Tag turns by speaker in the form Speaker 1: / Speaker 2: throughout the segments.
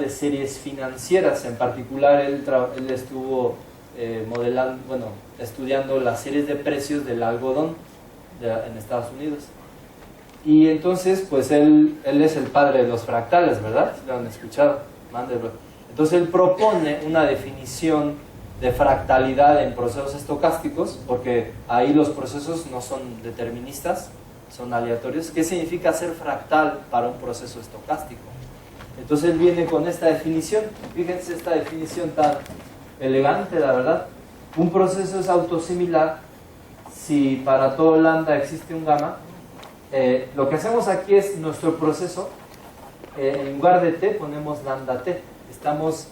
Speaker 1: de series financieras. En particular él estuvo estudiando las series de precios del algodón en Estados Unidos. Y entonces pues él es el padre de los fractales, ¿verdad? ¿Lo han escuchado? Mandelbrot. Entonces él propone una definición de fractalidad en procesos estocásticos, porque ahí los procesos no son deterministas, son aleatorios. ¿Qué significa ser fractal para un proceso estocástico? Entonces él viene con esta definición. Fíjense esta definición tan elegante, la verdad. Un proceso es autosimilar si para todo lambda existe un gamma. Lo que hacemos aquí es nuestro proceso, en lugar de t ponemos lambda t. Estamos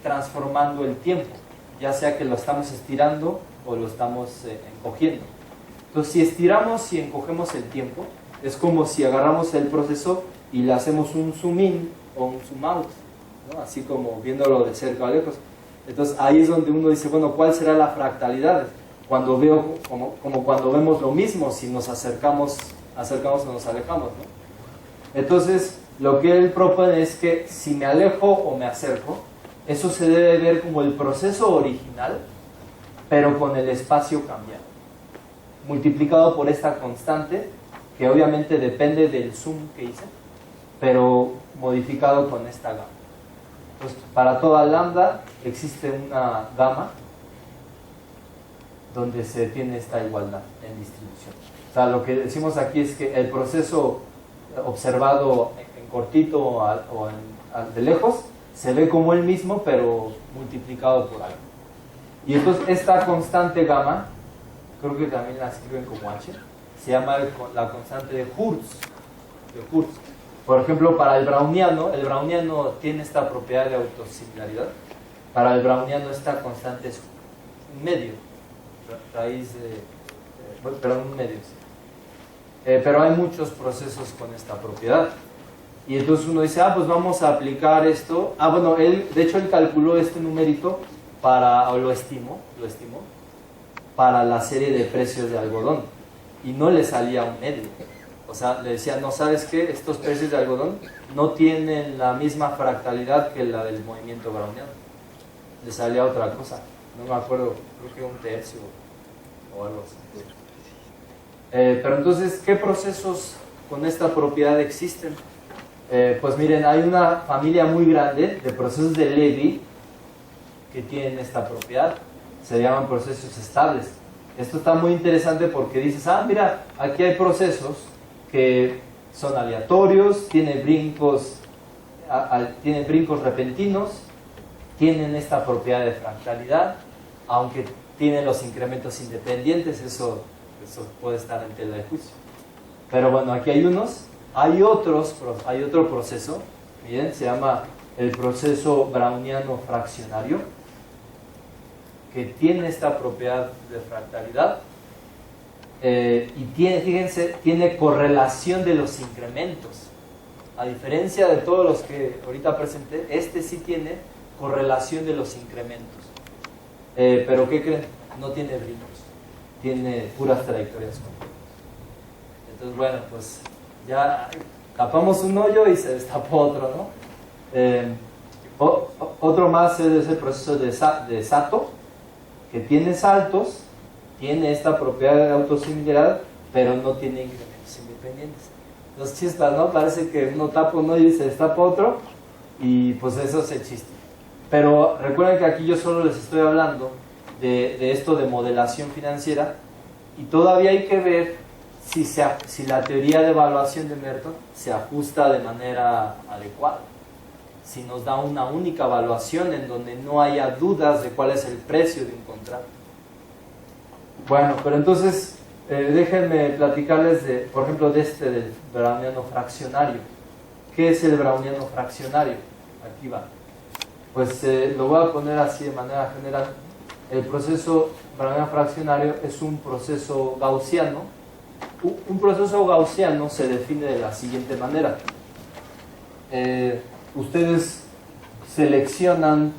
Speaker 1: transformando el tiempo, ya sea que lo estamos estirando o lo estamos encogiendo. Entonces si estiramos y encogemos el tiempo, es como si agarramos el proceso y le hacemos un zoom in o un zoom out, ¿no? Así como viéndolo de cerca o lejos. Entonces ahí es donde uno dice, bueno, ¿cuál será la fractalidad? Cuando veo, como cuando vemos lo mismo, si nos acercamos o nos alejamos, ¿no? Entonces lo que él propone es que si me alejo o me acerco, eso se debe ver como el proceso original, pero con el espacio cambiado, multiplicado por esta constante, que obviamente depende del zoom que hice, pero modificado con esta gamma. Entonces, para toda lambda existe una gamma donde se tiene esta igualdad en distribución. O sea, lo que decimos aquí es que el proceso observado en cortito o de lejos se ve como el mismo, pero multiplicado por algo. Y entonces esta constante gamma, creo que también la escriben como H, se llama la constante de Hertz. Por ejemplo, para el browniano tiene esta propiedad de autosimilaridad. Para el browniano esta constante es un medio, raíz de, perdón, un medio. Sí. Pero hay muchos procesos con esta propiedad. Y entonces uno dice, pues vamos a aplicar esto. Bueno, de hecho él calculó este numerito lo estimó, para la serie de precios de algodón. Y no le salía un medio. O sea, le decía, no, ¿sabes qué? Estos precios de algodón no tienen la misma fractalidad que la del movimiento browniano. Le salía otra cosa. No me acuerdo, creo que un tercio o algo así. Pero entonces, ¿qué procesos con esta propiedad existen? Pues miren, hay una familia muy grande de procesos de Levy que tienen esta propiedad. Se llaman procesos estables. Esto está muy interesante porque dices, mira, aquí hay procesos que son aleatorios, tienen brincos repentinos, tienen esta propiedad de fractalidad, aunque tienen los incrementos independientes, eso puede estar en tela de juicio. Pero bueno, aquí hay otro proceso, miren, se llama el proceso browniano fraccionario, que tiene esta propiedad de fractalidad. Y tiene correlación de los incrementos. A diferencia de todos los que ahorita presenté, este sí tiene correlación de los incrementos. Pero ¿qué creen? No tiene brincos, tiene puras trayectorias completas. Entonces, bueno, pues ya tapamos un hoyo y se destapó otro, ¿no? Otro más es el proceso de Sato, que tiene saltos, tiene esta propiedad de autosimilaridad, pero no tiene incrementos independientes. Los chispas, ¿no? Parece que uno tapa un hoyo y se destapa otro, y pues eso es el chiste. Pero recuerden que aquí yo solo les estoy hablando de esto de modelación financiera, y todavía hay que ver si la teoría de evaluación de Merton se ajusta de manera adecuada. Si nos da una única evaluación en donde no haya dudas de cuál es el precio de un contrato. Bueno, pero entonces déjenme platicarles por ejemplo, del browniano fraccionario. ¿Qué es el browniano fraccionario? Aquí va. Pues lo voy a poner así de manera general. El proceso browniano fraccionario es un proceso gaussiano. Un proceso gaussiano se define de la siguiente manera. Ustedes seleccionan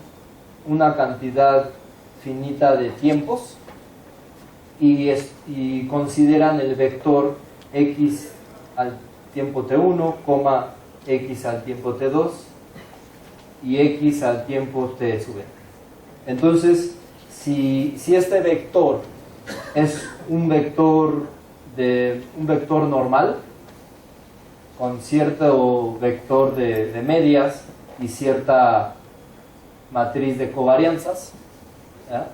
Speaker 1: una cantidad finita de tiempos y consideran el vector x al tiempo t1, x al tiempo t2 y x al tiempo t sub n. Entonces, si este vector es un vector normal, con cierto vector de medias y cierta matriz de covarianzas, ¿ya?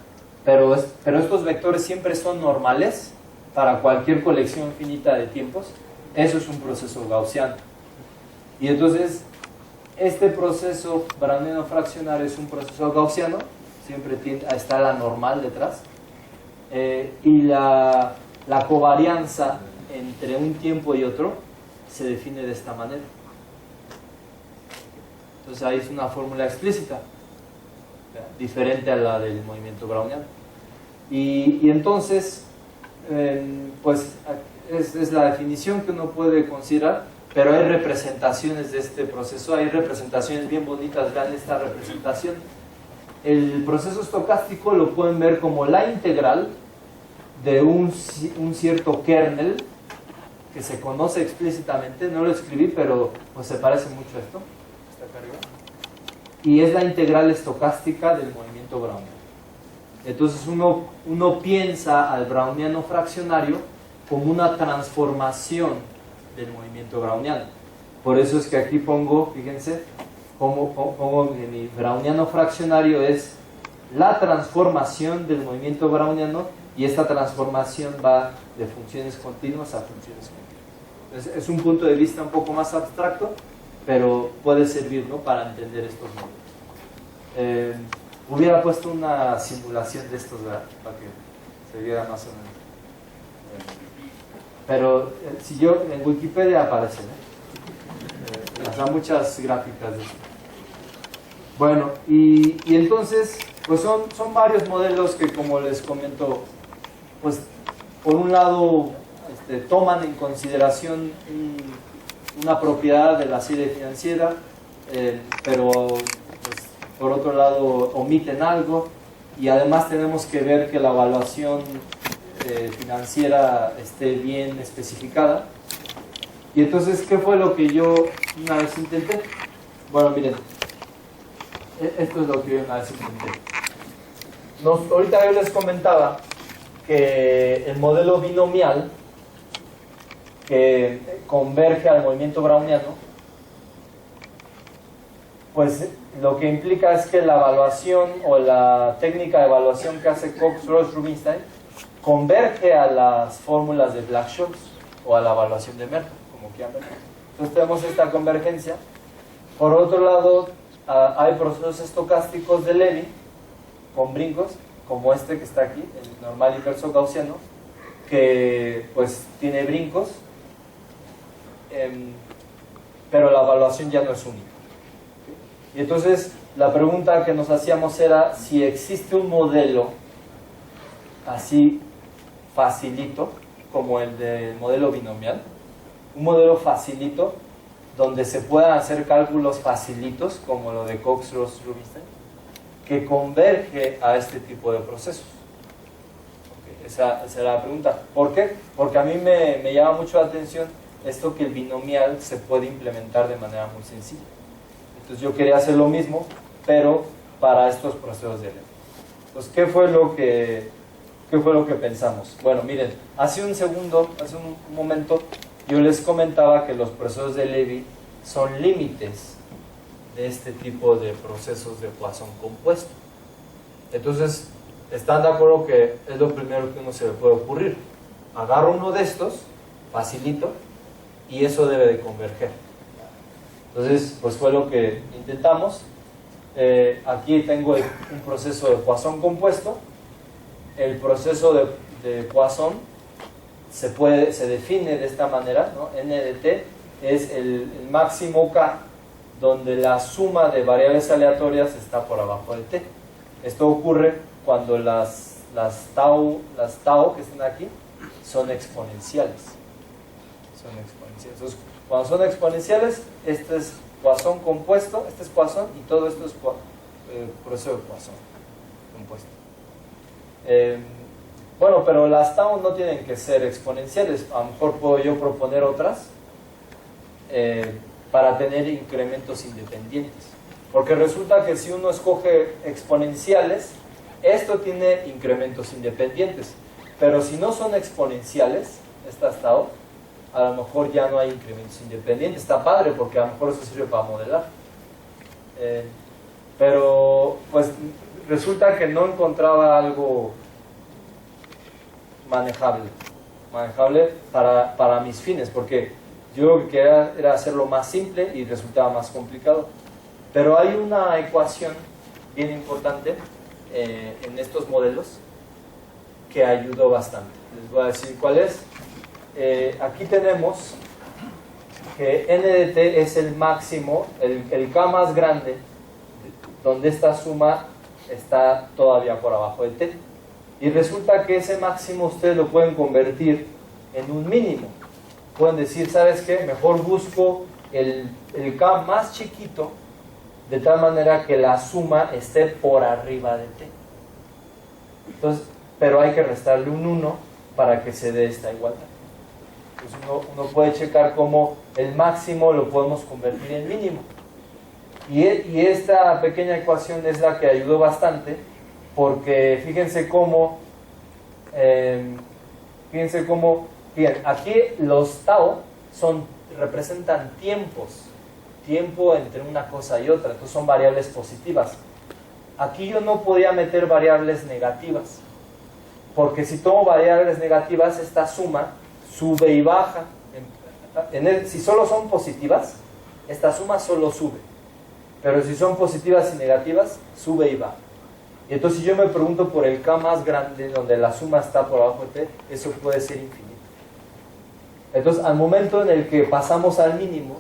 Speaker 1: Pero estos vectores siempre son normales para cualquier colección finita de tiempos. Eso es un proceso gaussiano. Y entonces, este proceso browniano fraccionario es un proceso gaussiano, siempre está la normal detrás, y la covarianza entre un tiempo y otro se define de esta manera. Entonces ahí es una fórmula explícita, diferente a la del movimiento browniano. Y entonces, pues es la definición que uno puede considerar, pero hay representaciones de este proceso, hay representaciones bien bonitas. Vean esta representación. El proceso estocástico lo pueden ver como la integral de un cierto kernel que se conoce explícitamente. No lo escribí, pero pues se parece mucho a esto. Está acá arriba. Y es la integral estocástica del movimiento browniano. Entonces uno piensa al browniano fraccionario como una transformación del movimiento browniano. Por eso es que aquí pongo, fíjense, pongo que mi browniano fraccionario es la transformación del movimiento browniano, y esta transformación va de funciones continuas a funciones continuas. Es un punto de vista un poco más abstracto, pero puede servir, ¿no?, para entender estos modelos. Hubiera puesto una simulación de estos, ¿verdad?, para que se viera más o menos. Pero si yo en Wikipedia aparece, da muchas gráficas de esto. Bueno, y entonces pues son varios modelos que, como les comento, pues por un lado toman en consideración una propiedad de la serie financiera, pero pues, por otro lado omiten algo, y además tenemos que ver que la evaluación financiera esté bien especificada. Y entonces, ¿qué fue lo que yo una vez intenté? Bueno, miren, esto es lo que yo una vez intenté. Ahorita yo les comentaba que el modelo binomial que converge al movimiento browniano, pues lo que implica es que la evaluación o la técnica de evaluación que hace Cox, Ross, Rubinstein converge a las fórmulas de Black-Scholes o a la evaluación de Merkle, como quieran ver. Entonces tenemos esta convergencia. Por otro lado, hay procesos estocásticos de Levy con brincos, como este que está aquí, el normal inverso gaussiano, que pues tiene brincos, pero la evaluación ya no es única. Y entonces la pregunta que nos hacíamos era si existe un modelo así facilito, como el del modelo binomial, un modelo facilito donde se puedan hacer cálculos facilitos, como lo de Cox, Ross, Rubinstein, que converge a este tipo de procesos. Okay, esa era la pregunta. ¿Por qué? Porque a mí me llama mucho la atención esto, que el binomial se puede implementar de manera muy sencilla. Entonces yo quería hacer lo mismo, pero para estos procesos de Levy. Entonces, ¿qué fue lo que pensamos? Bueno, miren, hace un momento, yo les comentaba que los procesos de Levy son límites de este tipo de procesos de Poisson compuesto. Entonces, ¿están de acuerdo que es lo primero que uno se le puede ocurrir? Agarro uno de estos, facilito, y eso debe de converger. Entonces, pues fue lo que intentamos. Aquí tengo un proceso de Poisson compuesto. El proceso de Poisson se define de esta manera, ¿no? N de t es el máximo k, donde la suma de variables aleatorias está por abajo de t. Esto ocurre cuando las tau que están aquí son exponenciales. Entonces, cuando son exponenciales, este es Poisson compuesto, este es Poisson, y todo esto es proceso de Poisson compuesto. Bueno, pero las tau no tienen que ser exponenciales. A lo mejor puedo yo proponer otras para tener incrementos independientes. Porque resulta que si uno escoge exponenciales, esto tiene incrementos independientes. Pero si no son exponenciales, estas tau, a lo mejor ya no hay incrementos independientes. Está padre porque a lo mejor eso sirve para modelar. Pero pues resulta que no encontraba algo manejable para mis fines, porque yo lo que quería era hacerlo más simple y resultaba más complicado. Pero hay una ecuación bien importante en estos modelos que ayudó bastante. Les voy a decir cuál es. Aquí tenemos que n de t es el máximo, el k más grande, donde esta suma está todavía por abajo de t. Y resulta que ese máximo ustedes lo pueden convertir en un mínimo. Pueden decir, ¿sabes qué? Mejor busco el k más chiquito, de tal manera que la suma esté por arriba de t. Entonces, pero hay que restarle un 1 para que se dé esta igualdad. Entonces uno puede checar cómo el máximo lo podemos convertir en mínimo. Y esta pequeña ecuación es la que ayudó bastante, porque fíjense cómo, fíjense, aquí los tau representan tiempos, tiempo entre una cosa y otra, entonces son variables positivas. Aquí yo no podía meter variables negativas, porque si tomo variables negativas, esta suma sube y baja. Si solo son positivas, esta suma solo sube. Pero si son positivas y negativas, sube y baja. Y entonces si yo me pregunto por el k más grande, donde la suma está por abajo de t, eso puede ser infinito. Entonces al momento en el que pasamos al mínimo,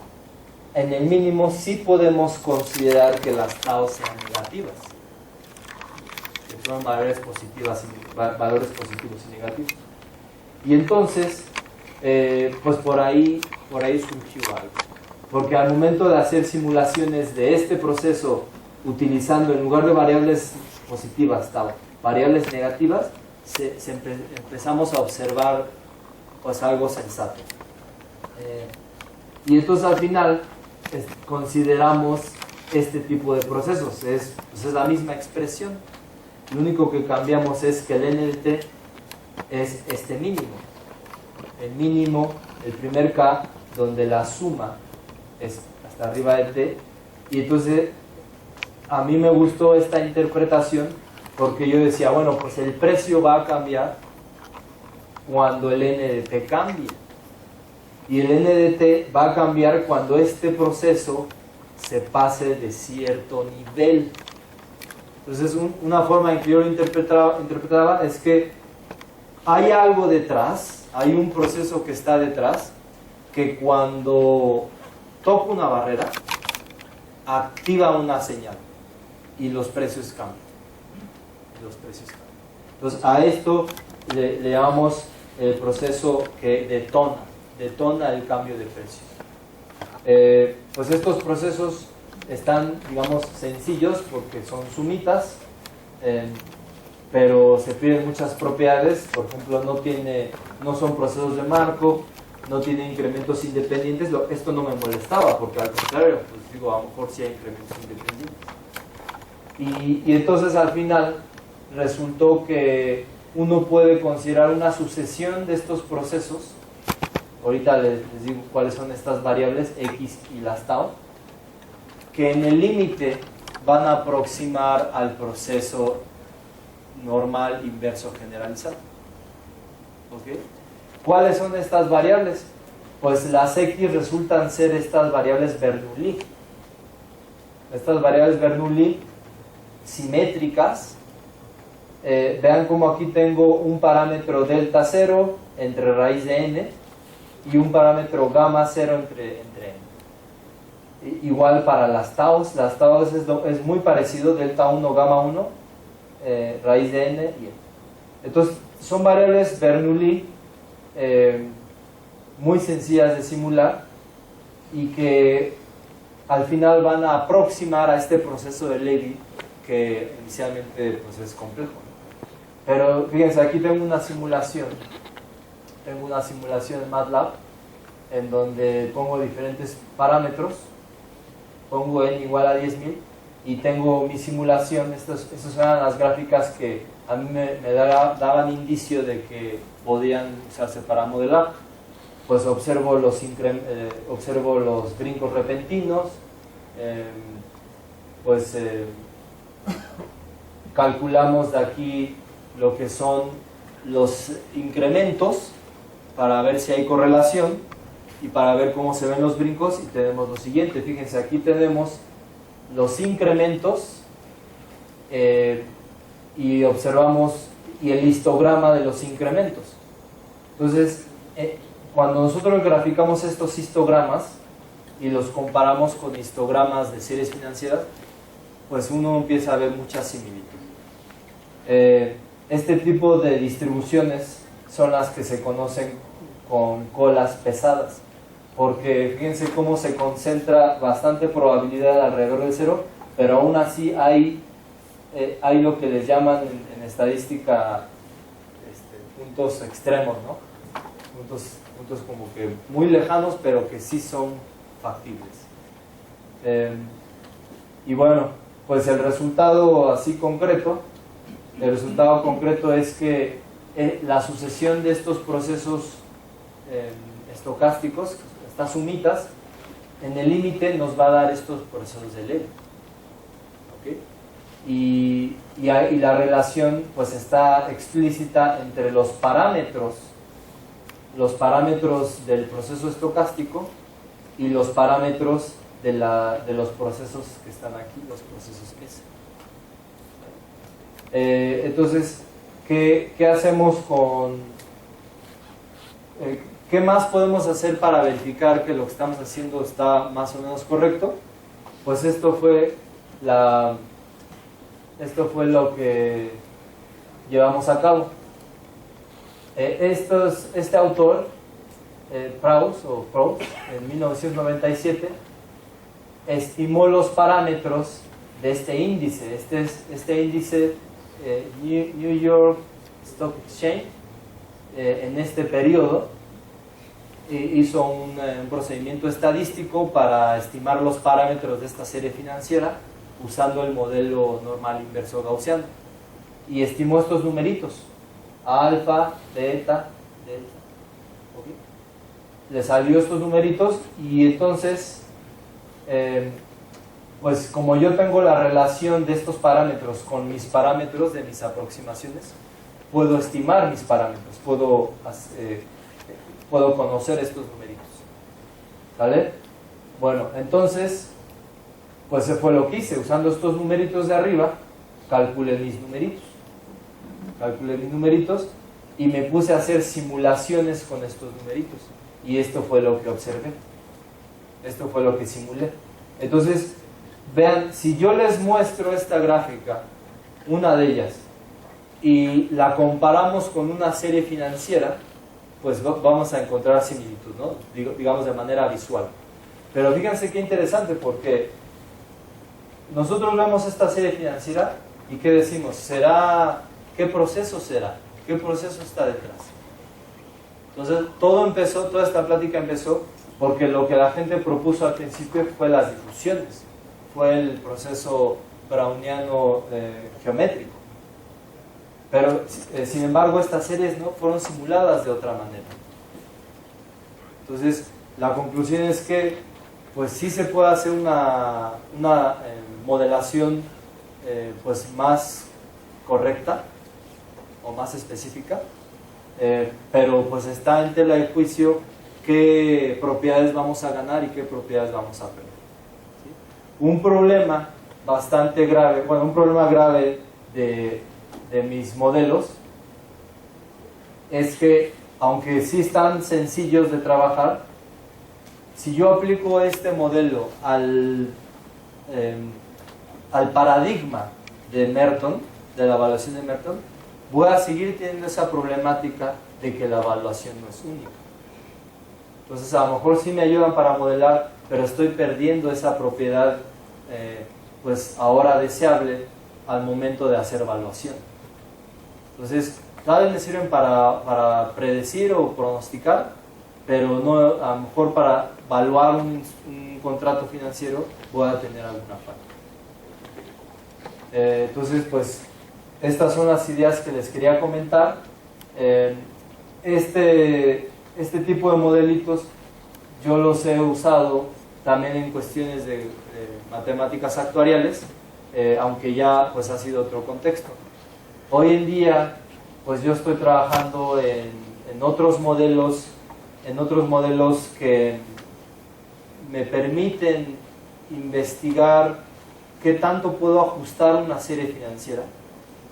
Speaker 1: en el mínimo sí podemos considerar que las tau sean negativas, que son valores positivos y negativos. Y entonces, pues por ahí surgió algo. Porque al momento de hacer simulaciones de este proceso, utilizando en lugar de variables positivas, tau, variables negativas, empezamos a observar pues algo sensato. Y entonces al final consideramos este tipo de procesos, es la misma expresión. Lo único que cambiamos es que el n de t es este mínimo. El mínimo, el primer k, donde la suma es hasta arriba de t. Y entonces a mí me gustó esta interpretación porque yo decía, bueno, pues el precio va a cambiar cuando el n de t cambie. Y el n de t va a cambiar cuando este proceso se pase de cierto nivel. Entonces una forma en que yo lo interpretaba es que hay algo detrás, hay un proceso que está detrás, que cuando toca una barrera, activa una señal y los precios cambian. Entonces a esto le llamamos el proceso que detona el cambio de precio. Pues estos procesos están, digamos, sencillos porque son sumitas, pero se piden muchas propiedades. Por ejemplo, no son procesos de Markov, no tienen incrementos independientes. Esto no me molestaba porque al contrario, pues digo, a lo mejor sí hay incrementos independientes. Y entonces al final resultó que uno puede considerar una sucesión de estos procesos. Ahorita les digo cuáles son estas variables x y las tau, que en el límite van a aproximar al proceso normal inverso generalizado. ¿Okay? ¿Cuáles son estas variables? Pues las x resultan ser estas variables Bernoulli. Estas variables Bernoulli simétricas. Vean como aquí tengo un parámetro delta 0 entre raíz de n y un parámetro gamma 0 entre n. Igual para las taus es muy parecido, delta 1, gamma 1, raíz de n y n. Entonces son variables Bernoulli muy sencillas de simular y que al final van a aproximar a este proceso de Levy que inicialmente pues, es complejo. Pero fíjense, aquí tengo una simulación en MATLAB en donde pongo diferentes parámetros, pongo n igual a 10.000 y tengo mi simulación. Estas eran las gráficas que a mí me daban indicio de que podían usarse para modelar. Pues observo los brincos repentinos, calculamos de aquí lo que son los incrementos para ver si hay correlación y para ver cómo se ven los brincos, y tenemos lo siguiente. Fíjense, aquí tenemos los incrementos y observamos el histograma de los incrementos. Entonces, cuando nosotros graficamos estos histogramas y los comparamos con histogramas de series financieras, pues uno empieza a ver mucha similitud. Este tipo de distribuciones son las que se conocen con colas pesadas, porque fíjense cómo se concentra bastante probabilidad alrededor del cero, pero aún así hay lo que les llaman en estadística puntos extremos, ¿no? Puntos como que muy lejanos, pero que sí son factibles. Y bueno, pues el resultado así concreto, es que la sucesión de estos procesos estocásticos, estas sumitas, en el límite nos va a dar estos procesos de Levy. ¿Okay? Y la relación pues está explícita entre los parámetros del proceso estocástico y los parámetros de los procesos que están aquí, los procesos S. Entonces, ¿qué hacemos ¿qué más podemos hacer para verificar que lo que estamos haciendo está más o menos correcto? Pues esto fue lo que llevamos a cabo. Este autor, Proust, en 1997, estimó los parámetros de este índice. Este índice New York Stock Exchange, en este periodo, hizo un procedimiento estadístico para estimar los parámetros de esta serie financiera usando el modelo normal inverso gaussiano, y estimó estos numeritos: alfa, beta, delta. ¿Okay? Le salió estos numeritos, y entonces pues como yo tengo la relación de estos parámetros con mis parámetros de mis aproximaciones, puedo estimar mis parámetros, puedo conocer estos numeritos. ¿Vale? Bueno, entonces pues se fue lo que hice. Usando estos numeritos de arriba, calculé mis numeritos y me puse a hacer simulaciones con estos numeritos, y esto fue lo que observé, esto fue lo que simulé. Entonces, vean, si yo les muestro esta gráfica, una de ellas, y la comparamos con una serie financiera, pues vamos a encontrar similitud, ¿no? Digamos de manera visual. Pero fíjense qué interesante, porque nosotros vemos esta serie financiera y ¿qué decimos? ¿Qué proceso será? ¿Qué proceso está detrás? Entonces toda esta plática empezó porque lo que la gente propuso al principio fue las difusiones, fue el proceso browniano geométrico. Pero sin embargo estas series no fueron simuladas de otra manera. Entonces la conclusión es que pues sí se puede hacer una modelación pues más correcta o más específica, pero pues está en tela de juicio qué propiedades vamos a ganar y qué propiedades vamos a perder. ¿Sí? Un problema bastante grave, un problema grave de mis modelos es que, aunque sí están sencillos de trabajar, si yo aplico este modelo al paradigma de Merton, de la evaluación de Merton, voy a seguir teniendo esa problemática de que la evaluación no es única. Entonces a lo mejor sí me ayudan para modelar, pero estoy perdiendo esa propiedad pues ahora deseable al momento de hacer evaluación. Entonces tal vez me sirven para predecir o pronosticar, pero no, a lo mejor para evaluar un contrato financiero voy a tener alguna falla. Entonces, pues, estas son las ideas que les quería comentar. Este tipo de modelitos yo los he usado también en cuestiones de matemáticas actuariales, aunque ya pues ha sido otro contexto. Hoy en día pues yo estoy trabajando en otros modelos que me permiten investigar qué tanto puedo ajustar una serie financiera,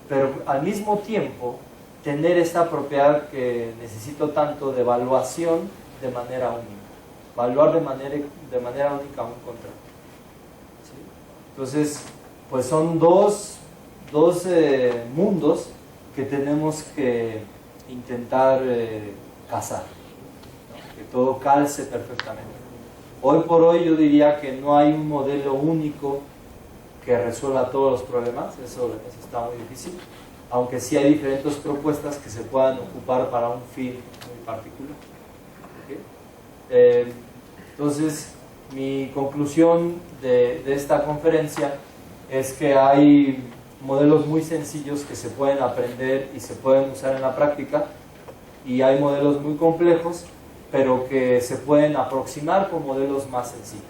Speaker 1: pero al mismo tiempo tener esta propiedad que necesito tanto de evaluación de manera única, evaluar de manera única un contrato. ¿Sí? Entonces, pues son dos mundos que tenemos que intentar casar, ¿no? Que todo calce perfectamente. Hoy por hoy yo diría que no hay un modelo único que resuelva todos los problemas, eso está muy difícil, aunque sí hay diferentes propuestas que se puedan ocupar para un fin muy particular. ¿Okay? Entonces, mi conclusión de esta conferencia es que hay modelos muy sencillos que se pueden aprender y se pueden usar en la práctica, y hay modelos muy complejos, pero que se pueden aproximar con modelos más sencillos.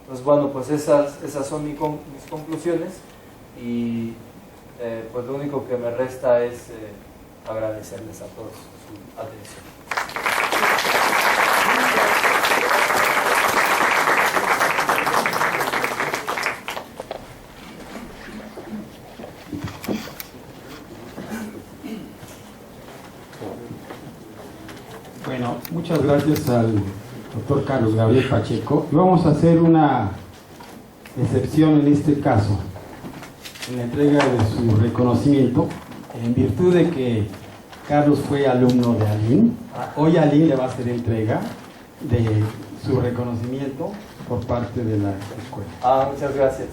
Speaker 1: Entonces, bueno, pues esas son mis conclusiones, y pues lo único que me resta es agradecerles a todos su atención.
Speaker 2: Bueno, muchas gracias al doctor Carlos Gabriel Pacheco. Y vamos a hacer una excepción en este caso, en la entrega de su reconocimiento, en virtud de que Carlos fue alumno de Aline. Hoy Aline le va a hacer entrega de su reconocimiento por parte de la escuela.
Speaker 1: Muchas gracias.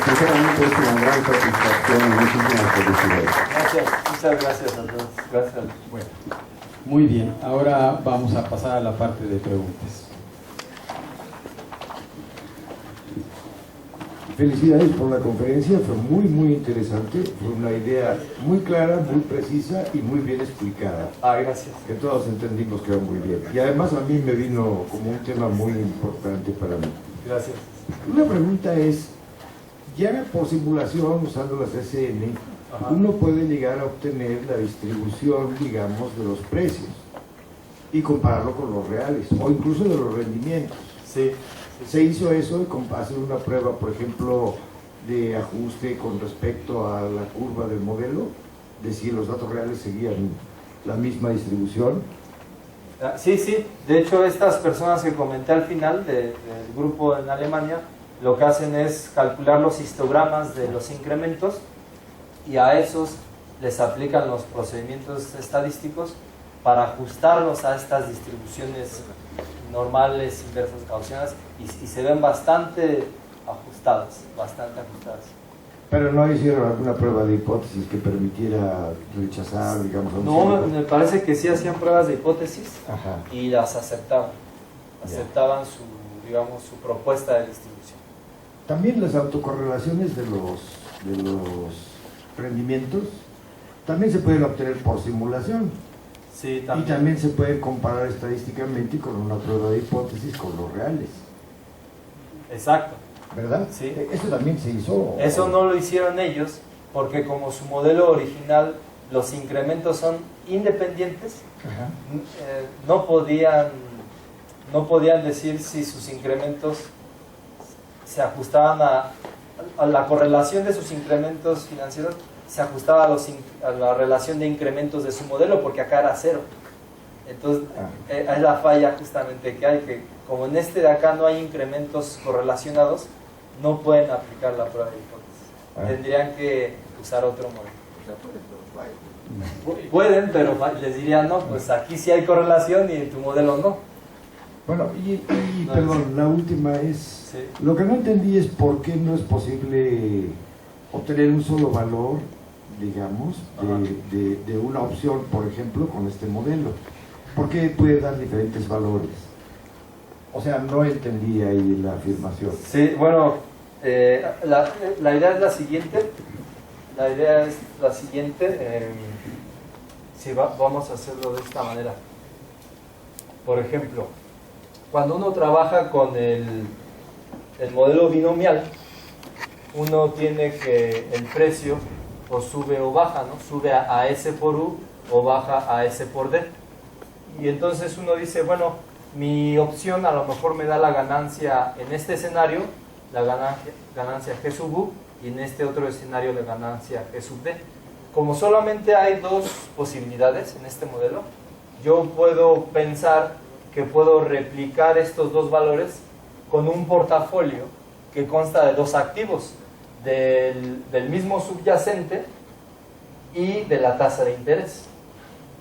Speaker 3: Sinceramente es una gran satisfacción y muchísimas felicidades.
Speaker 1: Muchas gracias a todos. Gracias.
Speaker 2: Bueno, muy bien. Ahora vamos a pasar a la parte de preguntas.
Speaker 3: Felicidades por la conferencia, fue muy interesante, fue una idea muy clara, muy precisa y muy bien explicada.
Speaker 1: Gracias.
Speaker 3: Que todos entendimos que era muy bien. Y además a mí me vino como un tema muy importante para mí.
Speaker 1: Gracias.
Speaker 3: Una pregunta es, ya por simulación, usando las SN,
Speaker 1: Ajá.
Speaker 3: uno puede llegar a obtener la distribución, digamos, de los precios y compararlo con los reales, o incluso de los rendimientos.
Speaker 1: Sí.
Speaker 3: Se hizo eso, hacer una prueba, por ejemplo, de ajuste con respecto a la curva del modelo, de si los datos reales seguían la misma distribución.
Speaker 1: Sí. De hecho, estas personas que comenté al final del grupo en Alemania, lo que hacen es calcular los histogramas de los incrementos, y a esos les aplican los procedimientos estadísticos para ajustarlos a estas distribuciones normales, inversas, gaussianas, y se ven bastante ajustadas.
Speaker 3: Pero no hicieron alguna prueba de hipótesis que permitiera rechazar, digamos, a un
Speaker 1: No,
Speaker 3: cierto-
Speaker 1: me parece que sí hacían pruebas de hipótesis.
Speaker 3: Ajá.
Speaker 1: Y las aceptaban. Aceptaban su propuesta de distribución.
Speaker 3: También las autocorrelaciones de los rendimientos también se pueden obtener por simulación.
Speaker 1: Sí,
Speaker 3: Y también se puede comparar estadísticamente con una prueba de hipótesis con los reales.
Speaker 1: Exacto.
Speaker 3: ¿Verdad?
Speaker 1: Sí.
Speaker 3: Eso también se hizo.
Speaker 1: Eso no lo hicieron ellos, porque como su modelo original, los incrementos son independientes,
Speaker 3: Ajá.
Speaker 1: no podían decir si sus incrementos se ajustaban a la correlación de sus incrementos financieros, se ajustaba a la relación de incrementos de su modelo, porque acá era cero. Entonces, es la falla justamente que hay, que como en este de acá no hay incrementos correlacionados, no pueden aplicar la prueba de hipótesis. Tendrían que usar otro modelo. Pueden, pero les diría no, pues aquí sí hay correlación y en tu modelo no.
Speaker 3: Bueno,
Speaker 1: No,
Speaker 3: perdón,
Speaker 1: sí.
Speaker 3: la última es,
Speaker 1: Sí.
Speaker 3: lo que no entendí es por qué no es posible obtener un solo valor, digamos, de una opción, por ejemplo, con este modelo. ¿Por qué puede dar diferentes valores? O sea, no entendí ahí la afirmación.
Speaker 1: Sí, bueno, la idea es la siguiente. Sí, vamos a hacerlo de esta manera. Por ejemplo, cuando uno trabaja con el modelo binomial, uno tiene que el precio o sube o baja, ¿no? Sube a S por U o baja a S por D. Y entonces uno dice, bueno, mi opción a lo mejor me da la ganancia en este escenario, la ganancia G sub U, y en este otro escenario la ganancia G sub D. Como solamente hay dos posibilidades en este modelo, yo puedo pensar que puedo replicar estos dos valores con un portafolio que consta de dos activos, del mismo subyacente y de la tasa de interés.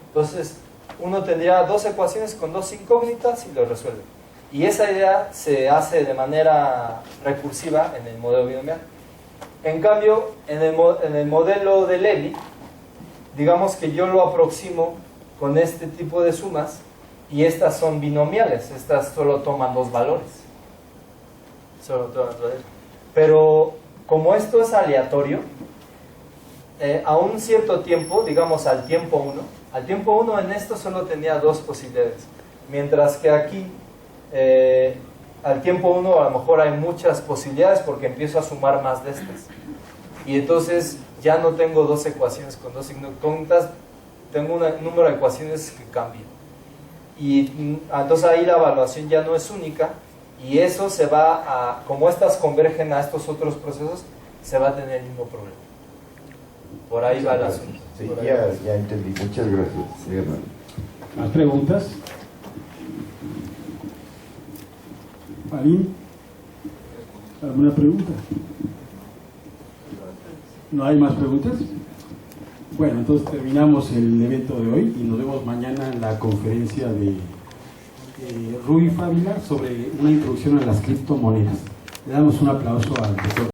Speaker 1: Entonces, uno tendría dos ecuaciones con dos incógnitas y lo resuelve. Y esa idea se hace de manera recursiva en el modelo binomial. En cambio, en el modelo de Levy, digamos que yo lo aproximo con este tipo de sumas y estas son binomiales, estas solo toman dos valores. Pero como esto es aleatorio, a un cierto tiempo, digamos al tiempo 1 en esto solo tenía dos posibilidades, mientras que aquí al tiempo 1 a lo mejor hay muchas posibilidades porque empiezo a sumar más de estas. Y entonces ya no tengo dos ecuaciones con dos incógnitas, tengo un número de ecuaciones que cambian. Y entonces ahí la evaluación ya no es única y eso se va a, como estas convergen a estos otros procesos, se va a tener el mismo problema. Por ahí va el asunto.
Speaker 3: Sí, ya entendí. Muchas gracias. Sí, hermano.
Speaker 2: ¿Más preguntas? ¿Marín? ¿Alguna pregunta? ¿No hay más preguntas? Bueno, entonces terminamos el evento de hoy y nos vemos mañana en la conferencia de Rui Fávila sobre una introducción a las criptomonedas. Le damos un aplauso al doctor.